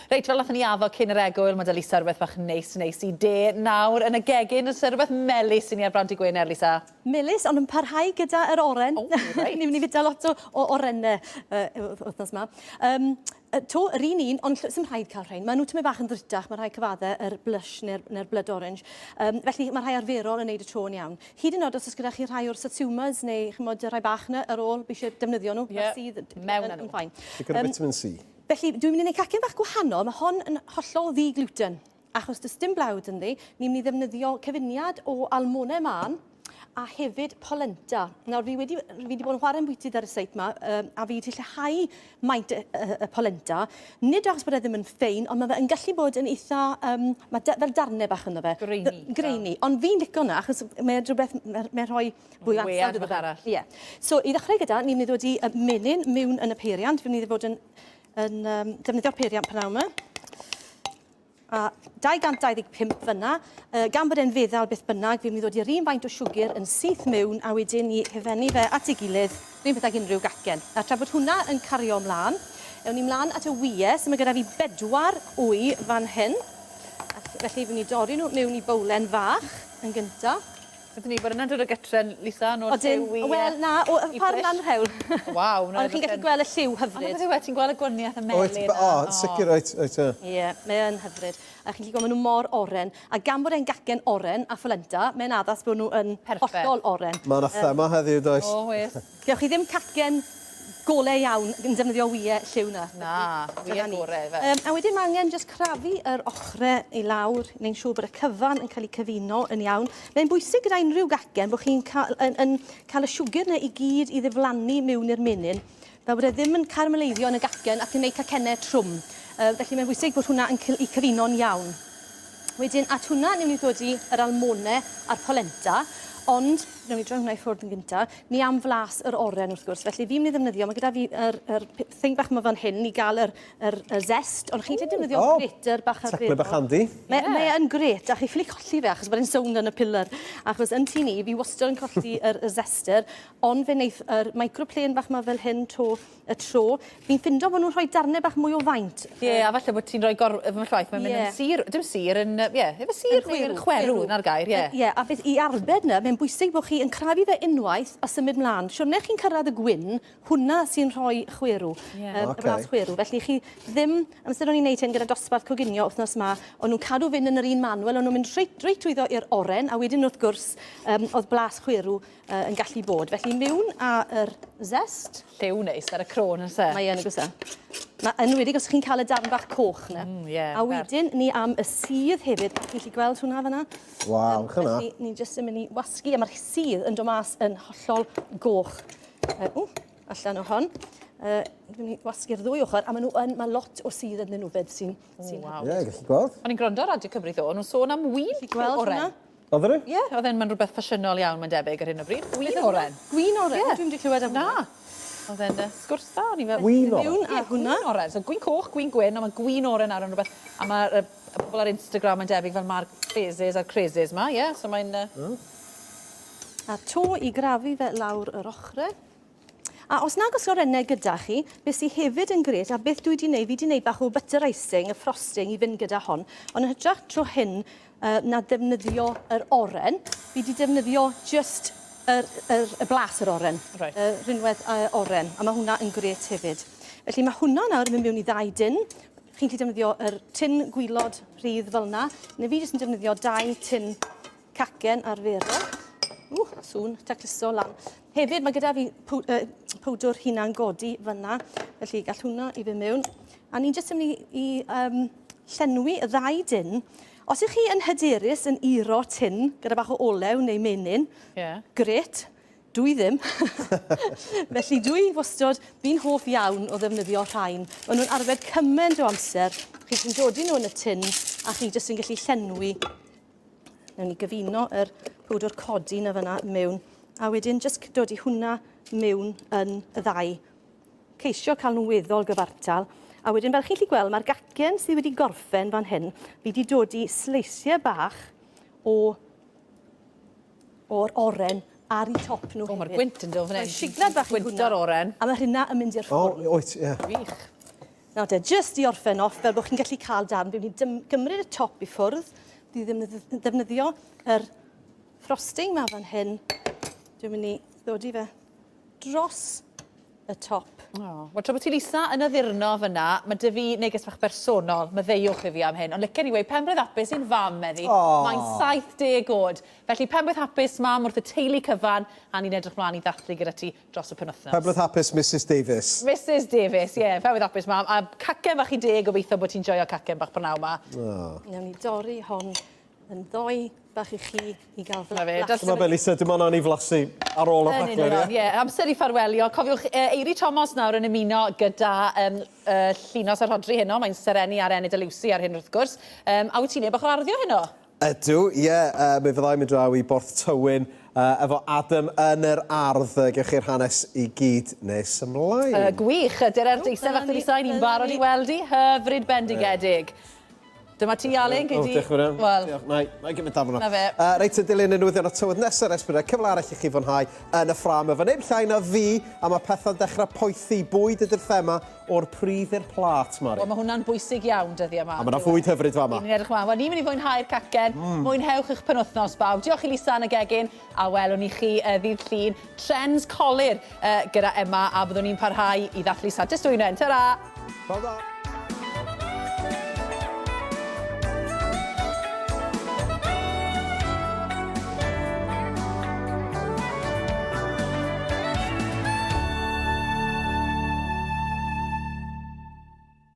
Reit, fel nath ni addo cyn yr egwyl, mae 'da Lisa rhywbeth bach neis i de nawr yn y gegin. Oes rhywbeth melys i ni ar Brant i Gwener, Lisa? Melys, ond yn parhau gyda yr oren. Right. Ni'n mynd i fyda lot o orennau wythnos yma. To, yr un, ond sy'n rhaid cael rhain. Maen nhw tymed bach yn ddrytach, mae rhai cyfaddau, yr blush neu'r blood orange. Felly mae rhai arferol yn neud y tro'n iawn. Hyd yn oed os oes gyda chi rhai o'r satsumas neu chymod rhai bach na ar ôl, fi eisiau defnyddio nhw. Mewn nhw. Gyda vitamin C. Felly, dwi'n mynd i wneud cacen bach gwahanol. Mae hon yn hollol ddi-gluten. Achos does dim blawd ynddi, ni'n mynd i ddefnyddio cyfuniad o almonau man a hefyd polenta. Nawr, fi wedi bod yn chwarae'n bwytydd ar y seit yma, a fi wedi lleihau maint y polenta. Nid achos bod e ddim yn ffein, ond mae fe yn gallu bod yn eitha, fel darnau bach yno fe. Greini. Ond fi'n licio hwnna, achos mae'n rhywbeth, mae'n rhoi fwy ansawdd iddo fe. Ie. So, i ddechrau gyda, ni'n mynd i ddod i menyn mewn yn y peiriant. Fi'n mynd i fod yn defnyddio'r peiriant pan awr yma. A 225 fyna, gan bod e'n feddal beth bynnag, fi'n mynd i ddod i'r un faint o siwgr yn syth mewn a wedyn i hefennu fe at ei gilydd, rhywun beth ag unrhyw gacen. A tra bod hwnna yn cario ymlaen, ewn ni ymlaen at y wyau, so mae gyda fi 4 wy fan hyn. Felly fi'n mynd i dorri nhw mewn i bowlen fach yn gyntaf. Ydyn ni bod yna'n dod o gytren, Lisa, o'r lliw i... Wel, na, o ffordd na'n rhewl. Waw. Ond chi'n gallu gweld y lliw hyfryd. Ond beth yw ti'n gweld y gwaniaeth y melyn? Sicr, oed. Ie, mae'n hyfryd. A chi'n gallu gweld maen nhw mor oren. A gan bod e'n gacen oren a Polenta, mae'n addas bod nhw yn hollol oren. Mae yna thema heddiw, does? O, wes. Gewch chi ddim cacen golau iawn yn defnyddio wyau lliw na. Na, wyau gorau fe. A wedyn mae angen jyst crafu yr ochrau i lawr, neu'n siŵr bod y cyfan yn cael ei cyfuno yn iawn. Mae'n bwysig gyda unrhyw gacen bod chi'n cael y siwgr yna i gyd i ddiflannu mewn i'r menyn, fel bod e ddim yn carmeleiddio yn y gacen ac yn gwneud cacennau trwm. Felly mae'n bwysig bod hwnna yn cyfuno'n iawn. Wedyn, at hwnna, ni'n mynd i ddod i'r almonau a'r polenta, ond, rhaid i droi hwnna i ffwrdd yn gyntaf, ni am flas yr oren wrth gwrs. Felly fi'n mynd i ddefnyddio, mae gyda fi yr thing bach yma fan hyn i gael yr zest, ond chi'n gallu defnyddio grater bach ar Tecle bach handi. Mae yn gret, a chi ffili colli fe, achos bod e'n sownd yn y pillar. Achos yn tŷ ni, fi wastad yn colli yr zester, ond fe wneith yr microplane bach yma fel hyn y tro. Fi'n ffindo bod nhw'n rhoi darnau bach mwy o faint. Ie, a falle bod ti'n rhoi efo llaeth, mae'n mynd yn sir, dim sir, efo sir chwerw, na'r gair, ie. Ie, a beth i arbed yna, mae'n bwysig bod chi yn crafu fe unwaith a symud mlaen. Siwrne chi'n cyrraedd y gwyn, hwnna sy'n rhoi chwerw, y blas chwerw. Felly chi ddim, amser o'n i'n neud hyn gyda dosbarth coginio wythnos yma, ond nhw'n cadw fynd yn yr un manuel, ond nhw'n mynd reit trwyddo i'r oren, a wedyn wrth gwrs oedd blas chwerw yn gallu bod. Felly mewn a'r zest. Lliw neis ar y crôn yn se. Mae yn y gwsa. Yn wedi os chi'n cael y darn bach coch yna. A wedyn ni am y sydd hefyd. Chi'n gallu gweld hwnna fyna? Waw, chyna. Ni'n jyst yn mynd i wasgu, a mae'r sydd yn dod mas yn hollol goch. Allan o hon. Dwi'n mynd i wasgu'r ddwy ochr, a mae lot o sydd yn nhw fed sy'n Ie, gallu gweld. O'n i'n gwrando ar Radio Cymru ddo, nhw'n sôn am wîn oren. Oedd yna? Ie, oedd e'n rhywbeth ffasiynol iawn, mae'n debyg ar hyn o bryd. Wîn oren. Gwyn oren? Dwi'n mynd i clywed am hwnna. Oedd e'n sgwrs da, o'n i fel... Gwyn oren? A hwnna. Gwyn oren, so gwyn coch, gwyn gwyn, a mae gwyn oren ar yn rhywbeth. A mae pobl ar Instagram yn debyg fel Mark Faces a'r Crazes ma, ie, so mae'n... A to i grafu fe lawr yr ochrau. A os nag os orennau gyda chi, beth sydd hefyd yn gret, a beth dwi wedi gwneud, fi wedi gwneud bach o butter icing, y frosting i fynd gyda hon, ond yn hytrach tro hyn na defnyddio yr oren, fi wedi defnyddio just y blas yr oren, rhinwedd oren, a mae hwnna yn gret hefyd. Felly mae hwnna nawr yn mynd mewn i 2 dyn. Chi'n gallu defnyddio yr tin gwylod rhydd fel yna, neu fi jyst yn defnyddio 2 tin cacen arferol. Sŵn, tacluso lan. Hefyd, mae gyda fi powdwr hunan godi fyna, felly gall hwnna i fynd mewn. A ni'n jyst yn mynd i llenwi y 2 dyn. Os ych chi yn hyderus yn uro tin gyda bach o olew neu menyn, gret, dwi ddim. Felly dwi wastod, fi'n hoff iawn o ddefnyddio rhain. Maen nhw'n arbed cymaint o amser. Chi sy'n dod i nhw yn y tin a chi jyst yn gallu llenwi. Newn ni gyfuno yr powdwr codi na fyna mewn. A wedyn jyst dod i hwnna mewn yn y 2. Ceisio cael nhw'n weddol gyfartal. A wedyn fel chi'n gallu gweld, mae'r gacen sydd wedi gorffen fan hyn, fi wedi dod i sleisiau bach o'r oren ar eu top nhw hefyd. Mae'r gwynt yn dod fan hyn. Siglad bach i hwnna. Oren. A mae hynna yn mynd i'r ffwrdd. Oet, ie. Wych. Nawr de, just i orffen off, fel bod chi'n gallu cael darn, bydd ni'n gymryd y top i ffwrdd, di ddefnyddio yr frosting ma fan hyn. Dwi'n mynd i ddod i fe dros y top. Wel, tra bod ti Lisa yn addurno fyna, mae dy fi neges bach bersonol, maddeuwch i fi am hyn, ond licen i wei, penblwydd hapus i'n fam meddi, mae'n 70 oed. Felly penblwydd hapus mam wrth y teulu cyfan, a ni'n edrych mlaen i ddathlu gyda ti dros y penwythnos. Penblwydd hapus Mrs Davies. Mrs Davies, ie, penblwydd hapus mam, a cacen bach i deg gobeithio bod ti'n joio cacen bach prynaw ma. Nawn ni dorri hon yn ddoi bach i chi i gael Dyma Dyma be, Lisa, dim ond i flasu ar ôl y rhaglen, ie? Ie, amser i ffarwelio. Cofiwch, Eiri Thomas nawr yn ymuno gyda llunos ar hodri heno. Mae'n sereni ar Enid a Lucy ar hyn wrth gwrs. A wyt ti'n ei bach o arddio heno? Ydw, ie. Mi fyddai'n mynd draw i Borth Tywyn efo Adam yn yr ardd. Gewch chi'r hanes i gyd nes ymlaen. Gwych, ydy'r ardeisau fach Lisa ni'n barod i weld i. Hyfryd bendigedig. Dyma ti, Alun, gei di... Diolch yn fawr. Na i gymryd am hwnna. Reit yn dilyn yn newyddion o tywyd nesaf esbryd, cyfle arall i chi fwynhau yn y ffram. Efo neb llai na fi, a mae pethau'n dechrau poethi. Bwyd ydy'r thema o'r pridd i'r plat, Mari. Mae hwnna'n bwysig iawn dyddi yma. A mae yna fwyd hyfryd fama. Ni'n edrych yma. Ni'n mynd i fwynhau'r cacen. Mwynhewch eich penwythnos bawb. Diolch i Lisa yn y gegin. A welwn i chi ddydd llun trends colir gyda Emma. A byddwn ni'n parhau i ddathlu Sadis Dwynen. Ta-ra! Wel da.